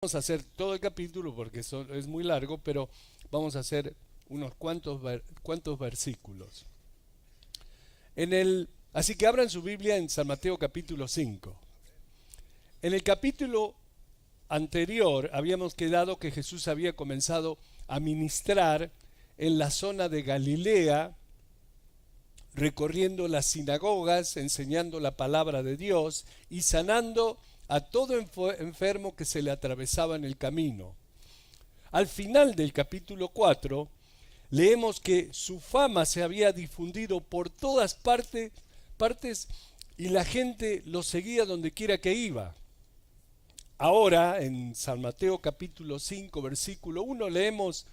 Vamos a hacer todo el capítulo porque es muy largo, pero vamos a hacer unos cuantos versículos. Así que abran su Biblia en San Mateo capítulo 5. En el capítulo anterior habíamos quedado que Jesús había comenzado a ministrar en la zona de Galilea, recorriendo las sinagogas, enseñando la palabra de Dios y sanando a todo enfermo que se le atravesaba en el camino. Al final del capítulo 4, leemos que su fama se había difundido por todas partes y la gente lo seguía donde quiera que iba. Ahora, en San Mateo capítulo 5, versículo 1, leemos: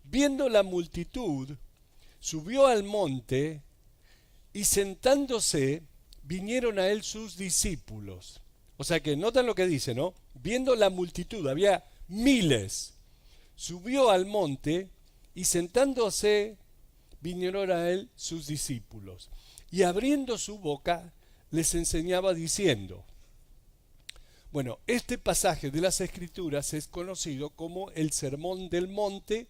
viendo la multitud, subió al monte y sentándose, vinieron a él sus discípulos. O sea que notan lo que dice, ¿no? Viendo la multitud, había miles. Subió al monte y sentándose, vinieron a él sus discípulos. Y abriendo su boca, les enseñaba diciendo. Bueno, este pasaje de las Escrituras es conocido como el Sermón del Monte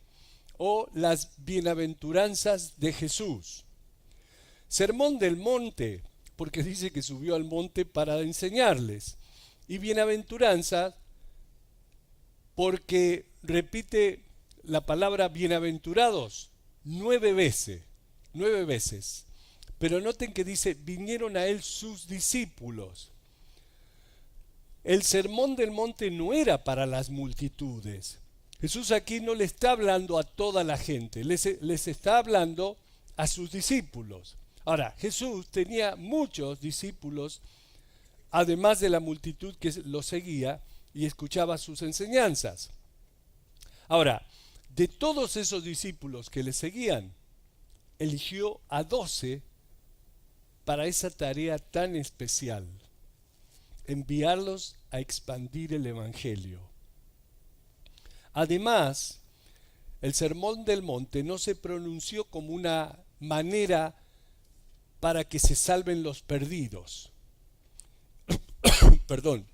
o las Bienaventuranzas de Jesús. Sermón del Monte, porque dice que subió al monte para enseñarles. Y bienaventuranza, porque repite la palabra bienaventurados 9 veces. Pero noten que dice, vinieron a él sus discípulos. El sermón del monte no era para las multitudes. Jesús aquí no le está hablando a toda la gente, les está hablando a sus discípulos. Ahora, Jesús tenía muchos discípulos, además de la multitud que lo seguía y escuchaba sus enseñanzas. Ahora, de todos esos discípulos que le seguían, eligió a 12 para esa tarea tan especial: enviarlos a expandir el Evangelio. Además, el Sermón del Monte no se pronunció como una manera para que se salven los perdidos, perdón,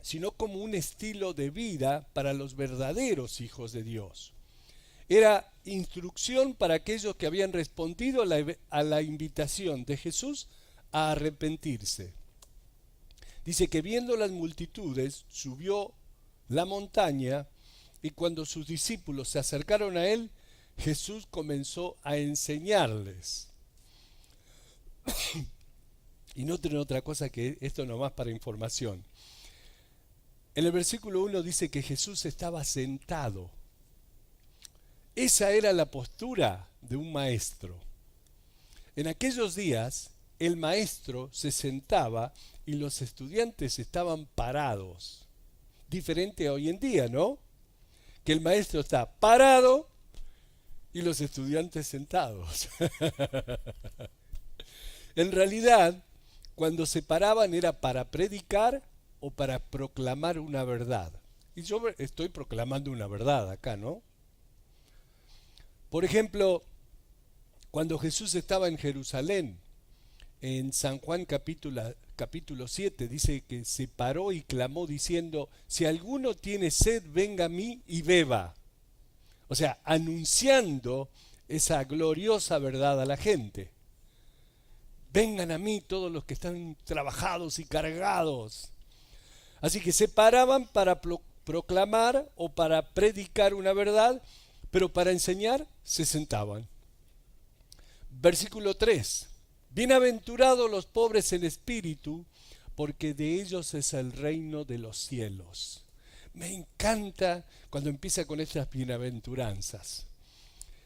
sino como un estilo de vida para los verdaderos hijos de Dios. Era instrucción para aquellos que habían respondido a la invitación de Jesús a arrepentirse. Dice que viendo las multitudes, subió la montaña y cuando sus discípulos se acercaron a él, Jesús comenzó a enseñarles. Y noten otra cosa, que esto nomás para información. En el versículo 1 dice que Jesús estaba sentado. Esa era la postura de un maestro. En aquellos días, el maestro se sentaba y los estudiantes estaban parados. Diferente a hoy en día, ¿no? Que el maestro está parado y los estudiantes sentados. En realidad, cuando se paraban era para predicar o para proclamar una verdad. Y yo estoy proclamando una verdad acá, ¿no? Por ejemplo, cuando Jesús estaba en Jerusalén, en San Juan capítulo 7, dice que se paró y clamó diciendo: si alguno tiene sed, venga a mí y beba. O sea, anunciando esa gloriosa verdad a la gente. Vengan a mí todos los que están trabajados y cargados. Así que se paraban para proclamar o para predicar una verdad, pero para enseñar se sentaban. Versículo 3. Bienaventurados los pobres en espíritu, porque de ellos es el reino de los cielos. Me encanta cuando empieza con estas bienaventuranzas.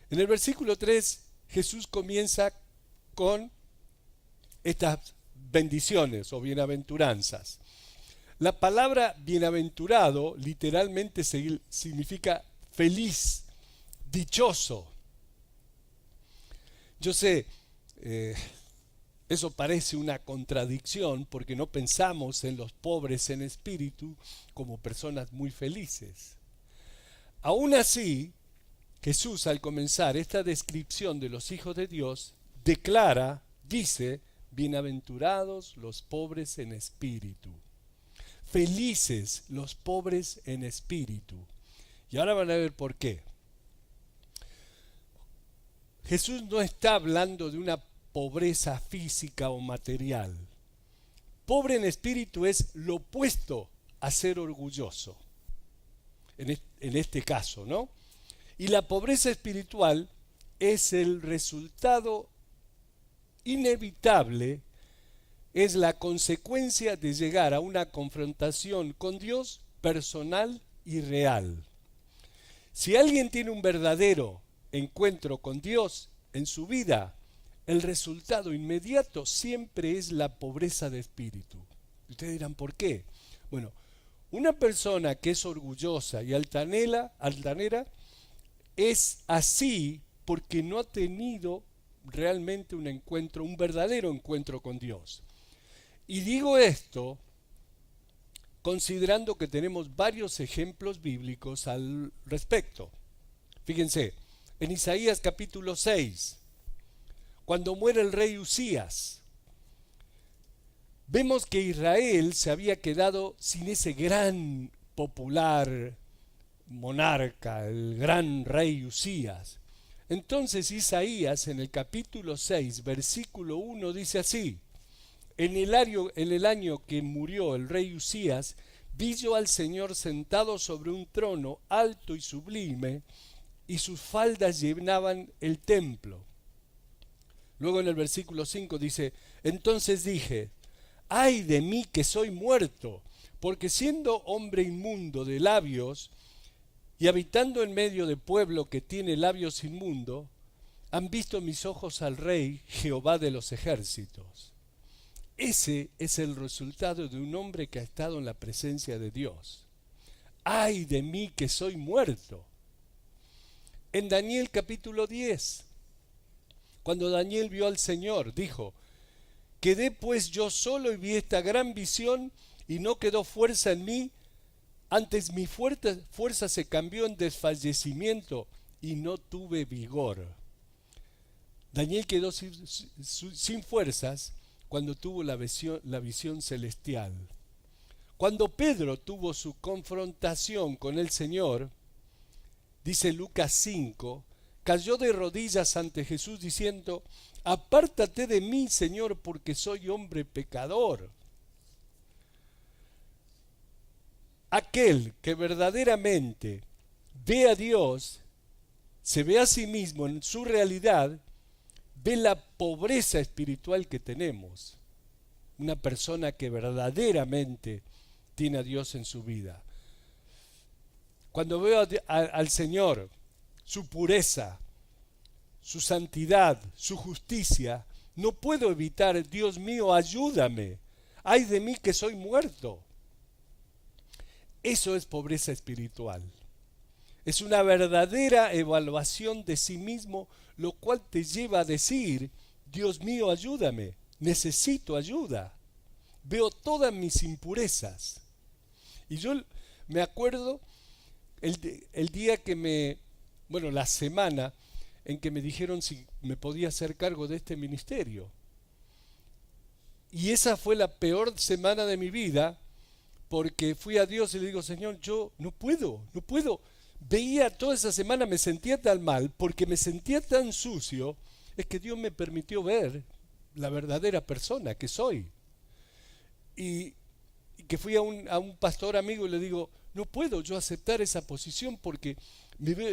En el versículo 3, Jesús comienza con estas bendiciones o bienaventuranzas. La palabra bienaventurado literalmente significa feliz, dichoso. Yo sé, eso parece una contradicción porque no pensamos en los pobres en espíritu como personas muy felices. Aún así, Jesús, al comenzar esta descripción de los hijos de Dios, dice: bienaventurados los pobres en espíritu. Felices los pobres en espíritu. Y ahora van a ver por qué. Jesús no está hablando de una pobreza física o material. Pobre en espíritu es lo opuesto a ser orgulloso, en este caso, ¿no? Y la pobreza espiritual es el resultado inevitable, es la consecuencia de llegar a una confrontación con Dios personal y real. Si alguien tiene un verdadero encuentro con Dios en su vida, el resultado inmediato siempre es la pobreza de espíritu. Ustedes dirán, ¿por qué? Bueno, una persona que es orgullosa y altanera es así porque no ha tenido realmente un encuentro, un verdadero encuentro con Dios. Y digo esto considerando que tenemos varios ejemplos bíblicos al respecto. Fíjense, en Isaías capítulo 6, cuando muere el rey Usías, vemos que Israel se había quedado sin ese gran popular monarca, el gran rey Usías. Entonces Isaías en el capítulo 6, versículo 1 dice así: en el año que murió el rey Usías, vi yo al Señor sentado sobre un trono alto y sublime, y sus faldas llenaban el templo. Luego en el versículo 5 dice: entonces dije, ay de mí que soy muerto, porque siendo hombre inmundo de labios, y habitando en medio de pueblo que tiene labios inmundos, han visto mis ojos al Rey, Jehová de los ejércitos. Ese es el resultado de un hombre que ha estado en la presencia de Dios. ¡Ay de mí que soy muerto! En Daniel capítulo 10, cuando Daniel vio al Señor, dijo: quedé pues yo solo y vi esta gran visión, y no quedó fuerza en mí, antes mi fuerza se cambió en desfallecimiento, y no tuve vigor. Daniel quedó sin fuerzas cuando tuvo la visión celestial. Cuando Pedro tuvo su confrontación con el Señor, dice Lucas 5, cayó de rodillas ante Jesús diciendo: apártate de mí, Señor, porque soy hombre pecador. Aquel que verdaderamente ve a Dios, se ve a sí mismo en su realidad, ve la pobreza espiritual que tenemos. Una persona que verdaderamente tiene a Dios en su vida. Cuando veo al Señor, su pureza, su santidad, su justicia, no puedo evitar: Dios mío, ayúdame, ay de mí que soy muerto. Eso es pobreza espiritual. Es una verdadera evaluación de sí mismo, lo cual te lleva a decir: Dios mío, ayúdame, necesito ayuda, veo todas mis impurezas. Y yo me acuerdo el día la semana en que me dijeron si me podía hacer cargo de este ministerio. Y esa fue la peor semana de mi vida, porque fui a Dios y le digo: Señor, yo no puedo. Veía toda esa semana, me sentía tan mal, porque me sentía tan sucio, es que Dios me permitió ver la verdadera persona que soy. Y que fui a un pastor amigo y le digo: no puedo yo aceptar esa posición porque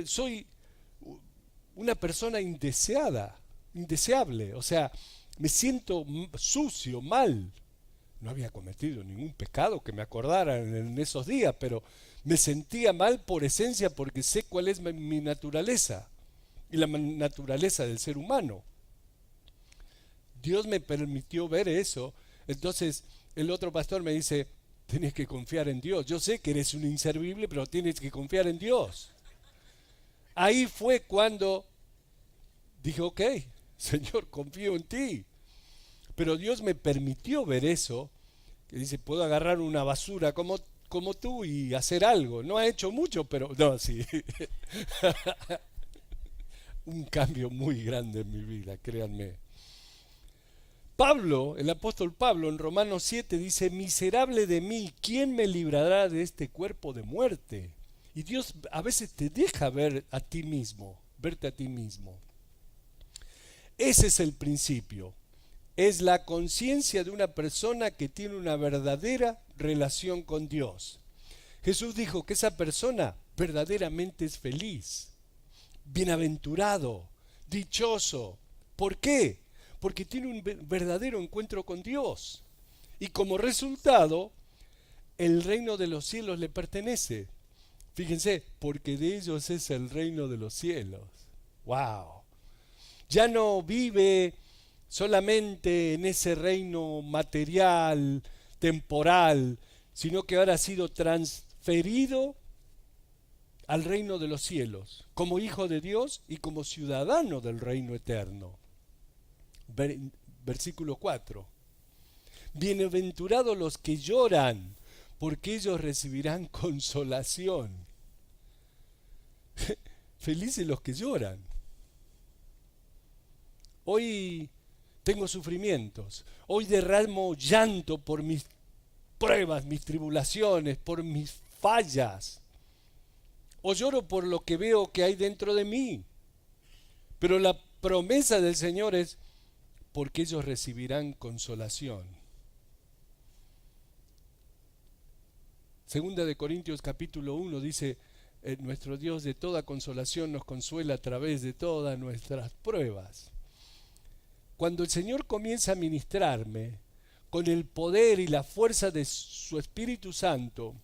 soy una persona indeseable, o sea, me siento sucio, mal. No había cometido ningún pecado que me acordara en esos días, pero me sentía mal por esencia, porque sé cuál es mi naturaleza y la naturaleza del ser humano. Dios me permitió ver eso. Entonces el otro pastor me dice: tienes que confiar en Dios. Yo sé que eres un inservible, pero tienes que confiar en Dios. Ahí fue cuando dije: ok, Señor, confío en ti. Pero Dios me permitió ver eso, que dice: puedo agarrar una basura como tú y hacer algo. No ha hecho mucho, pero no, sí. Un cambio muy grande en mi vida, créanme. Pablo, el apóstol Pablo, en Romanos 7 dice, miserable de mí, ¿quién me librará de este cuerpo de muerte? Y Dios a veces te deja ver a ti mismo, verte a ti mismo. Ese es el principio. Es la conciencia de una persona que tiene una verdadera relación con Dios. Jesús dijo que esa persona verdaderamente es feliz, bienaventurado, dichoso. ¿Por qué? Porque tiene un verdadero encuentro con Dios. Y como resultado, el reino de los cielos le pertenece. Fíjense, porque de ellos es el reino de los cielos. ¡Wow! Ya no vive solamente en ese reino material, temporal, sino que ahora ha sido transferido al reino de los cielos, como hijo de Dios y como ciudadano del reino eterno. Versículo 4. Bienaventurados los que lloran, porque ellos recibirán consolación. Felices los que lloran. Hoy tengo sufrimientos, hoy derramo llanto por mis pruebas, mis tribulaciones, por mis fallas. O lloro por lo que veo que hay dentro de mí. Pero la promesa del Señor es, porque ellos recibirán consolación. Segunda de Corintios capítulo 1 dice, nuestro Dios de toda consolación nos consuela a través de todas nuestras pruebas. Cuando el Señor comienza a ministrarme con el poder y la fuerza de su Espíritu Santo,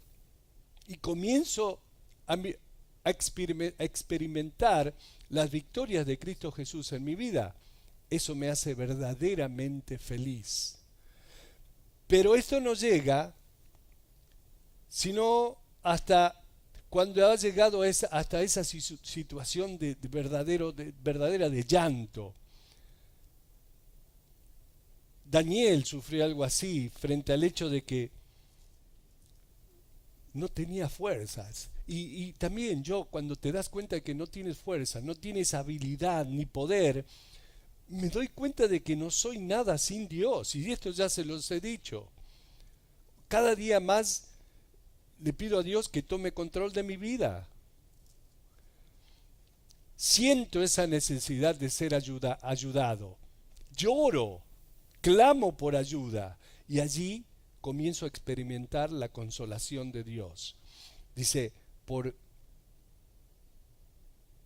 y comienzo a experimentar las victorias de Cristo Jesús en mi vida, eso me hace verdaderamente feliz. Pero esto no llega sino hasta cuando ha llegado hasta esa situación de verdadera de llanto. Daniel sufrió algo así frente al hecho de que no tenía fuerzas. Y también yo, cuando te das cuenta de que no tienes fuerza, no tienes habilidad ni poder, me doy cuenta de que no soy nada sin Dios. Y esto ya se los he dicho. Cada día más le pido a Dios que tome control de mi vida. Siento esa necesidad de ser ayudado. Lloro, clamo por ayuda. Y allí comienzo a experimentar la consolación de Dios. Dice,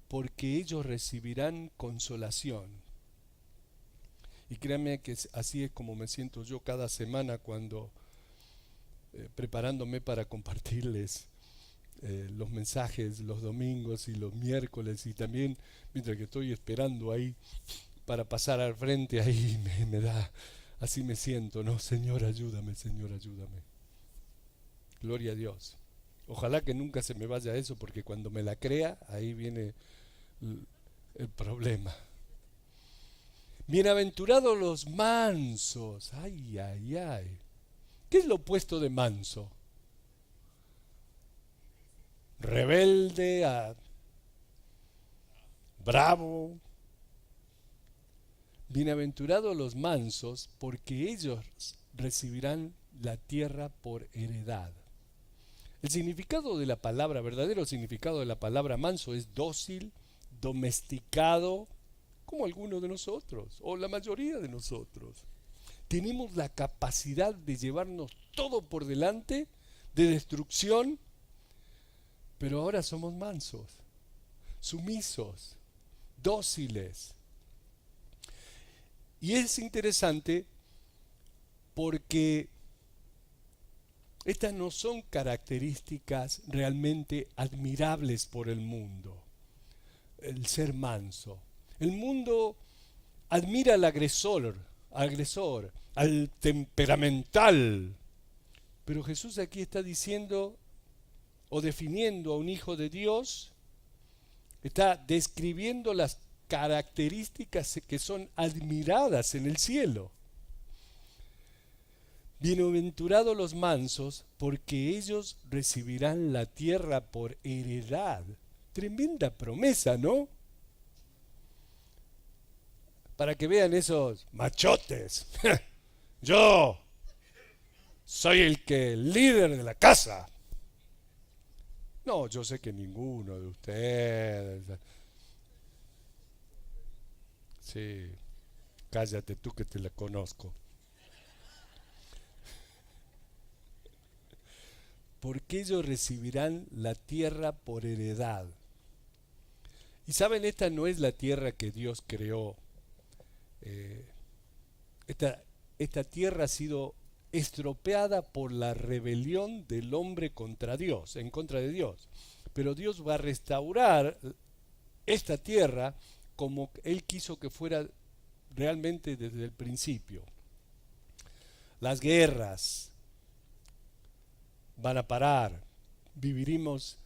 porque ellos recibirán consolación. Y créanme que así es como me siento yo cada semana cuando preparándome para compartirles los mensajes los domingos y los miércoles, y también mientras que estoy esperando ahí para pasar al frente, ahí me da, así me siento, ¿no? Señor, ayúdame, Señor, ayúdame. Gloria a Dios. Ojalá que nunca se me vaya eso, porque cuando me la crea, ahí viene el problema. Bienaventurados los mansos. Ay, ay, ay. ¿Qué es lo opuesto de manso? Rebelde, bravo. Bienaventurados los mansos, porque ellos recibirán la tierra por heredad. El significado de la palabra, verdadero significado de la palabra manso es dócil, domesticado, como algunos de nosotros, o la mayoría de nosotros. Tenemos la capacidad de llevarnos todo por delante, de destrucción, pero ahora somos mansos, sumisos, dóciles. Y es interesante porque estas no son características realmente admirables por el mundo, el ser manso. El mundo admira al agresor, al temperamental. Pero Jesús aquí está diciendo o definiendo a un hijo de Dios, está describiendo las características que son admiradas en el cielo. Bienaventurados los mansos, porque ellos recibirán la tierra por heredad. Tremenda promesa, ¿no? para que vean esos machotes. Yo soy el líder de la casa. No, yo sé que ninguno de ustedes. Sí, cállate tú que te la conozco. Porque ellos recibirán la tierra por heredad. Y saben, esta no es la tierra que Dios creó. Eh, esta tierra ha sido estropeada por la rebelión del hombre contra Dios, en contra de Dios. Pero Dios va a restaurar esta tierra como Él quiso que fuera realmente desde el principio. Las guerras van a parar, viviremos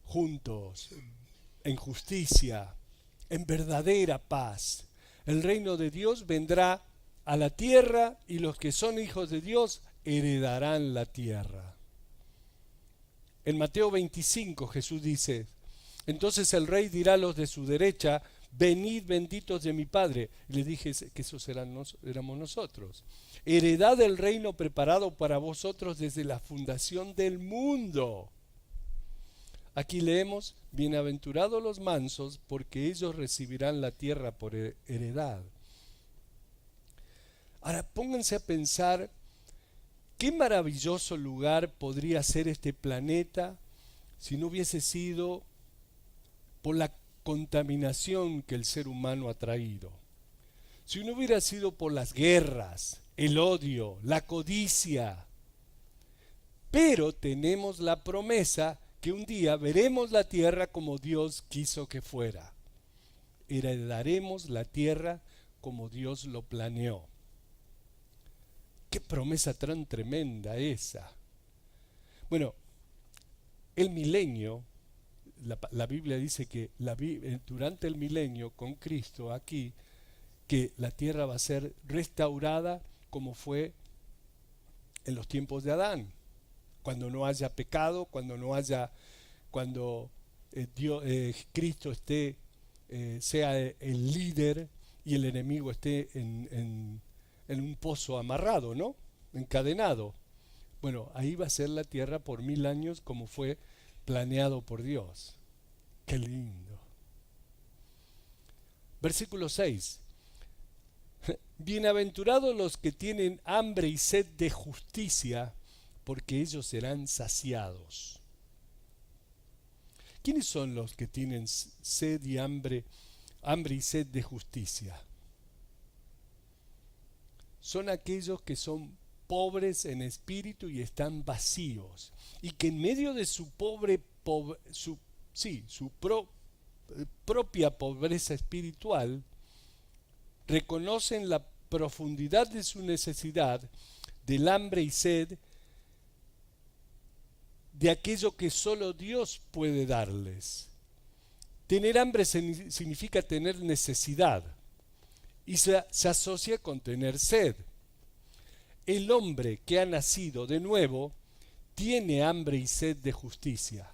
juntos, en justicia, en verdadera paz. El reino de Dios vendrá a la tierra y los que son hijos de Dios heredarán la tierra. En Mateo 25 Jesús dice, entonces el rey dirá a los de su derecha, venid benditos de mi Padre. Y les dije que esos éramos nosotros. Heredad del reino preparado para vosotros desde la fundación del mundo. Aquí leemos, bienaventurados los mansos, porque ellos recibirán la tierra por heredad. Ahora pónganse a pensar, qué maravilloso lugar podría ser este planeta si no hubiese sido por la contaminación que el ser humano ha traído. Si no hubiera sido por las guerras, el odio, la codicia. Pero tenemos la promesa que un día veremos la tierra como Dios quiso que fuera. Heredaremos la tierra como Dios lo planeó. Qué promesa tan tremenda esa. Bueno, el milenio, la Biblia dice que durante el milenio con Cristo aquí, que la tierra va a ser restaurada como fue en los tiempos de Adán. Cuando no haya pecado, cuando Cristo sea el líder y el enemigo esté en un pozo amarrado, ¿no? Encadenado. Bueno, ahí va a ser la tierra por 1000 años como fue planeado por Dios. Qué lindo. Versículo 6. Bienaventurados los que tienen hambre y sed de justicia, porque ellos serán saciados. ¿Quiénes son los que tienen sed y hambre y sed de justicia? Son aquellos que son pobres en espíritu y están vacíos, y que en medio de su propia pobreza espiritual reconocen la profundidad de su necesidad, del hambre y sed de aquello que solo Dios puede darles. Tener hambre significa tener necesidad y se asocia con tener sed. El hombre que ha nacido de nuevo tiene hambre y sed de justicia,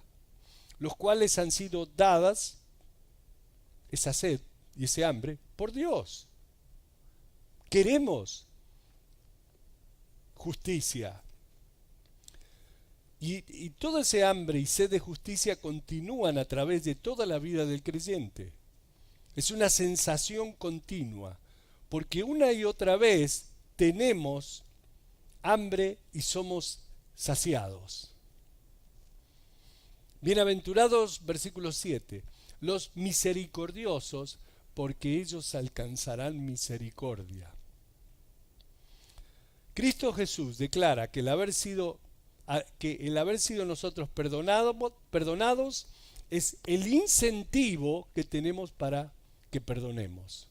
los cuales han sido dadas, esa sed y ese hambre, por Dios. Queremos justicia. Y todo ese hambre y sed de justicia continúan a través de toda la vida del creyente. Es una sensación continua, porque una y otra vez tenemos hambre y somos saciados. Bienaventurados, versículo 7, los misericordiosos, porque ellos alcanzarán misericordia. Cristo Jesús declara que el haber sido nosotros perdonados es el incentivo que tenemos para que perdonemos.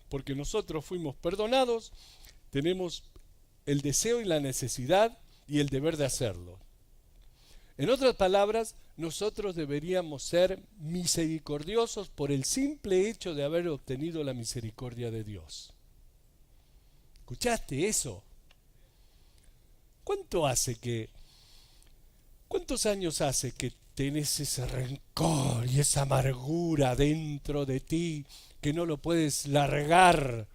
Porque nosotros fuimos perdonados, tenemos el deseo y la necesidad y el deber de hacerlo. En otras palabras, nosotros deberíamos ser misericordiosos por el simple hecho de haber obtenido la misericordia de Dios. ¿Escuchaste eso? ¿Cuánto hace que ¿Cuántos años hace que tenés ese rencor y esa amargura dentro de ti que no lo puedes largar?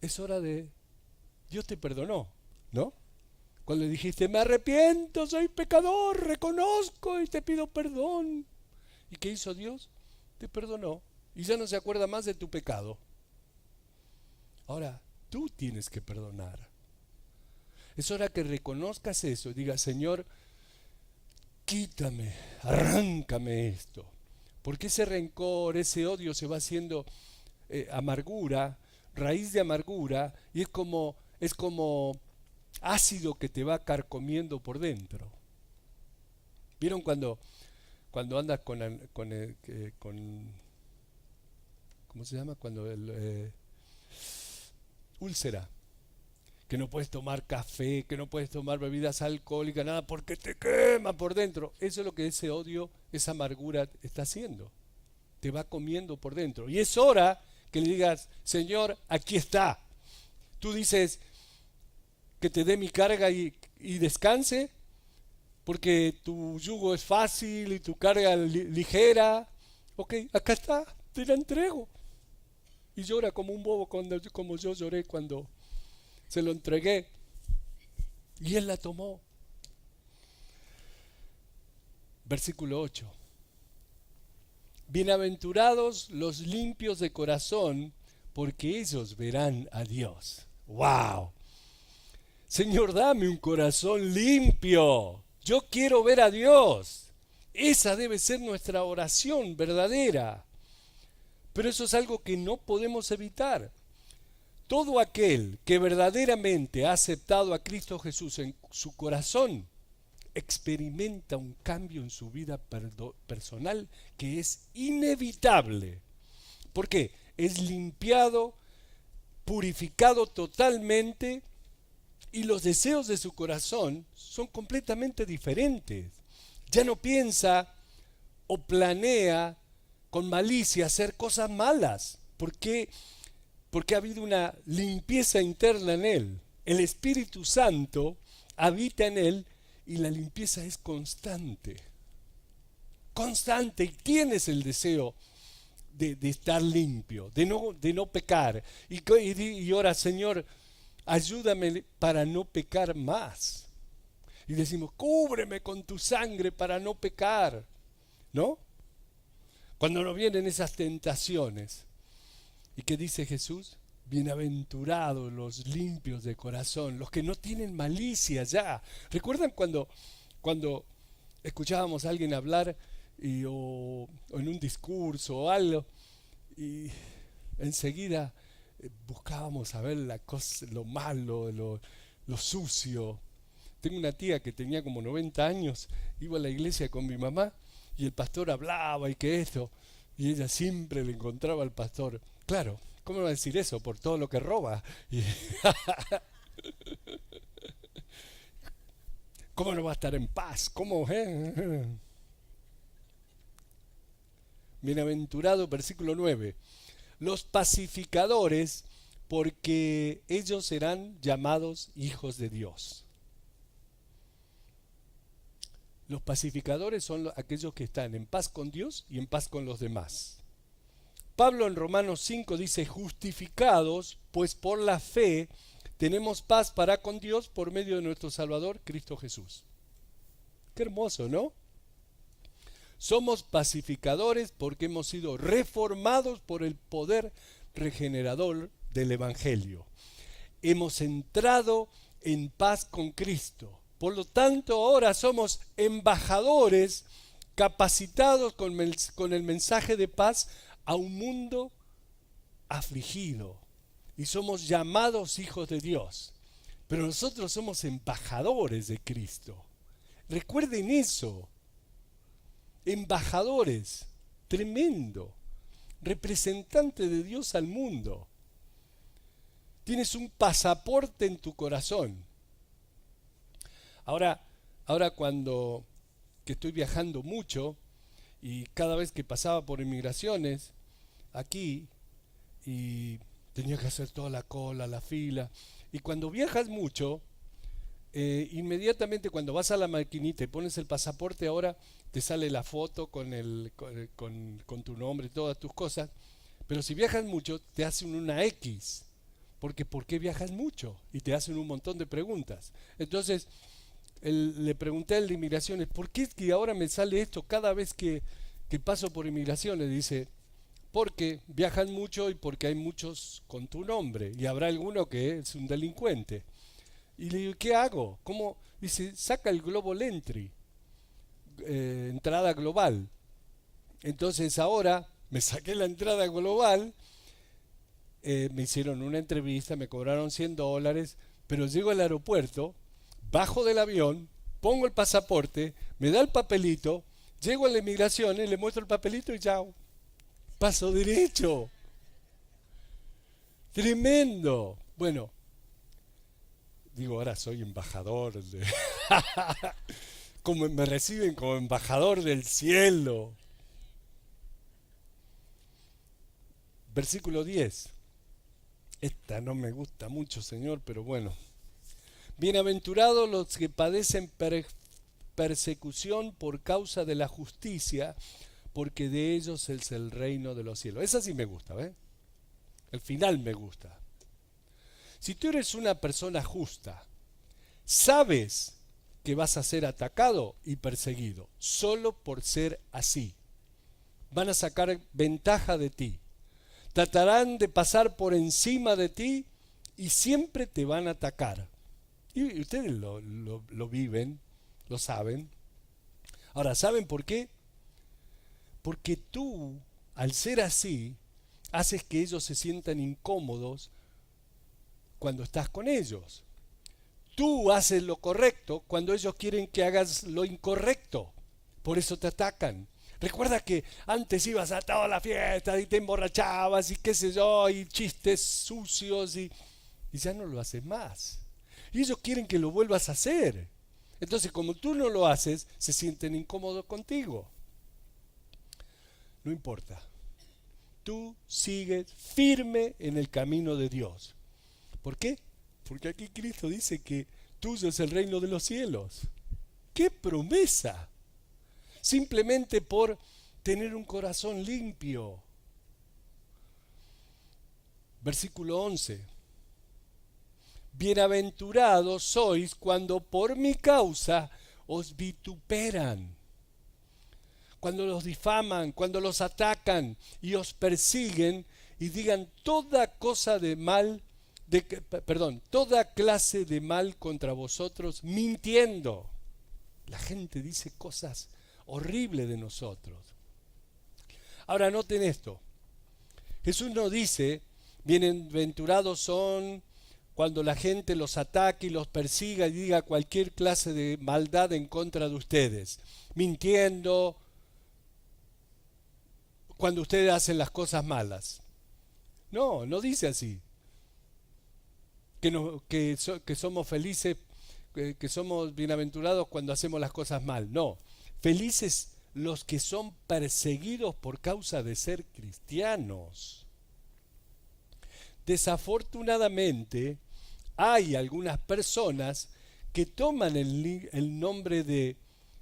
Es hora de... Dios te perdonó, ¿no? Cuando le dijiste, me arrepiento, soy pecador, reconozco y te pido perdón. ¿Y qué hizo Dios? Te perdonó y ya no se acuerda más de tu pecado. Ahora, tú tienes que perdonar. Es hora que reconozcas eso y digas, Señor, quítame, arráncame esto. Porque ese rencor, ese odio se va haciendo amargura, raíz de amargura, y es como ácido que te va carcomiendo por dentro. ¿Vieron cuando andas con ¿cómo se llama? Cuando úlcera, que no puedes tomar café, que no puedes tomar bebidas alcohólicas, nada, porque te quema por dentro. Eso es lo que ese odio, esa amargura está haciendo. Te va comiendo por dentro. Y es hora que le digas, Señor, aquí está. Tú dices que te dé mi carga y descanse, porque tu yugo es fácil y tu carga ligera. Ok, acá está, te la entrego. Y llora como un bobo como yo lloré cuando se lo entregué. Y él la tomó. Versículo 8. Bienaventurados los limpios de corazón, porque ellos verán a Dios. ¡Wow! Señor, dame un corazón limpio. Yo quiero ver a Dios. Esa debe ser nuestra oración verdadera. Pero eso es algo que no podemos evitar. Todo aquel que verdaderamente ha aceptado a Cristo Jesús en su corazón, experimenta un cambio en su vida personal que es inevitable. ¿Por qué? Es limpiado, purificado totalmente, y los deseos de su corazón son completamente diferentes. Ya no piensa o planea con malicia hacer cosas malas. ¿Por qué? Porque ha habido una limpieza interna en él. El Espíritu Santo habita en él y la limpieza es constante. Constante, y tienes el deseo de estar limpio, de no pecar. Y ora, Señor, ayúdame para no pecar más. Y decimos, cúbreme con tu sangre para no pecar, ¿no? Cuando nos vienen esas tentaciones. ¿Y qué dice Jesús? Bienaventurados los limpios de corazón, los que no tienen malicia ya. ¿Recuerdan cuando escuchábamos a alguien hablar o en un discurso o algo, y enseguida buscábamos saber la cosa, lo malo, lo sucio? Tengo una tía que tenía como 90 años, iba a la iglesia con mi mamá y el pastor hablaba y que esto, y ella siempre le encontraba al pastor. Claro, ¿cómo va a decir eso? Por todo lo que roba. ¿Cómo no va a estar en paz? ¿Cómo? Bienaventurado, versículo 9. Los pacificadores, porque ellos serán llamados hijos de Dios. Los pacificadores son aquellos que están en paz con Dios y en paz con los demás. Pablo en Romanos 5 dice, justificados, pues por la fe tenemos paz para con Dios por medio de nuestro Salvador, Cristo Jesús. Qué hermoso, ¿no? Somos pacificadores porque hemos sido reformados por el poder regenerador del Evangelio. Hemos entrado en paz con Cristo. Por lo tanto, ahora somos embajadores capacitados con el mensaje de paz a un mundo afligido. Y somos llamados hijos de Dios. Pero nosotros somos embajadores de Cristo. Recuerden eso. Embajadores. Tremendo. Representante de Dios al mundo. Tienes un pasaporte en tu corazón. Ahora cuando que estoy viajando mucho y cada vez que pasaba por inmigraciones aquí y tenía que hacer toda la cola, la fila, y cuando viajas mucho inmediatamente cuando vas a la maquinita y pones el pasaporte, ahora te sale la foto con tu nombre y todas tus cosas. Pero si viajas mucho, te hacen una X. Porque ¿por qué viajas mucho? Y te hacen un montón de preguntas. Entonces, le pregunté al de inmigraciones, ¿por qué es que ahora me sale esto cada vez que paso por inmigraciones? Dice, porque viajan mucho y porque hay muchos con tu nombre. Y habrá alguno que es un delincuente. Y le digo, ¿qué hago? ¿Cómo? Dice, saca el Global Entry, entrada global. Entonces ahora me saqué la entrada global, me hicieron una entrevista, me cobraron $100, pero llego al aeropuerto, bajo del avión, pongo el pasaporte, me da el papelito, llego a la inmigración y le muestro el papelito y chao, paso derecho. Tremendo. Bueno, digo, ahora soy embajador como me reciben como embajador del cielo. Versículo 10. Esta no me gusta mucho, Señor, pero bueno. Bienaventurados los que padecen persecución por causa de la justicia, porque de ellos es el reino de los cielos. Esa sí me gusta, ¿ves? El final me gusta. Si tú eres una persona justa, sabes que vas a ser atacado y perseguido solo por ser así. Van a sacar ventaja de ti. Tratarán de pasar por encima de ti y siempre te van a atacar. Y ustedes lo viven, lo saben. Ahora, ¿saben por qué? Porque tú, al ser así, haces que ellos se sientan incómodos cuando estás con ellos. Tú haces lo correcto cuando ellos quieren que hagas lo incorrecto. Por eso te atacan. Recuerda que antes ibas a toda la fiesta y te emborrachabas y qué sé yo, y chistes sucios y ya no lo haces más. Y ellos quieren que lo vuelvas a hacer. Entonces, como tú no lo haces, se sienten incómodos contigo. No importa. Tú sigues firme en el camino de Dios. ¿Por qué? Porque aquí Cristo dice que tuyo es el reino de los cielos. ¡Qué promesa! Simplemente por tener un corazón limpio. Versículo 11. Bienaventurados sois cuando por mi causa os vituperan, cuando los difaman, cuando los atacan y os persiguen y digan toda cosa de mal, toda clase de mal contra vosotros, mintiendo. La gente dice cosas horribles de nosotros. Ahora noten esto. Jesús no dice, bienaventurados son cuando la gente los ataque y los persiga y diga cualquier clase de maldad en contra de ustedes, mintiendo, cuando ustedes hacen las cosas malas. No, no dice así. Que somos felices, que somos bienaventurados cuando hacemos las cosas mal. No, felices los que son perseguidos por causa de ser cristianos. Desafortunadamente, hay algunas personas que toman el nombre de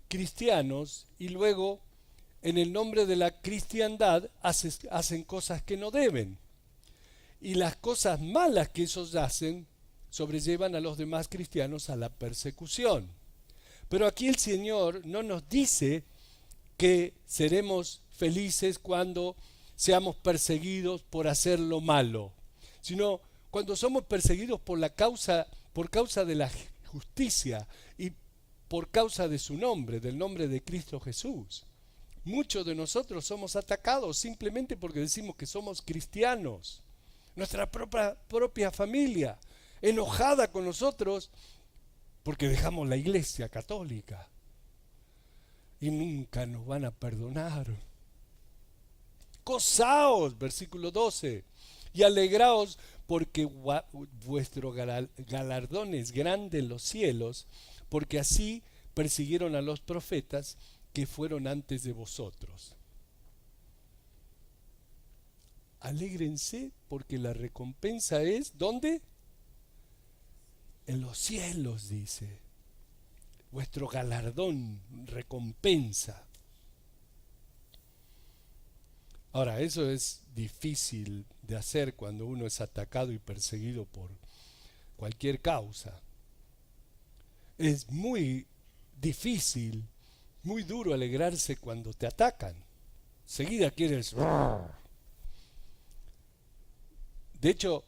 cristianos y luego en el nombre de la cristiandad hacen cosas que no deben. Y las cosas malas que ellos hacen sobrellevan a los demás cristianos a la persecución. Pero aquí el Señor no nos dice que seremos felices cuando seamos perseguidos por hacer lo malo, sino cuando somos perseguidos por causa de la justicia y por causa de su nombre, del nombre de Cristo Jesús. Muchos de nosotros somos atacados simplemente porque decimos que somos cristianos. Nuestra propia familia, enojada con nosotros porque dejamos la iglesia católica y nunca nos van a perdonar. Gozaos, versículo 12, y alegraos porque vuestro galardón es grande en los cielos, porque así persiguieron a los profetas que fueron antes de vosotros. Alégrense porque la recompensa es, ¿dónde? en los cielos, dice, vuestro galardón, recompensa. Ahora, eso es difícil de hacer cuando uno es atacado y perseguido por cualquier causa. Es muy difícil, muy duro alegrarse cuando te atacan. Seguida quieres... De hecho,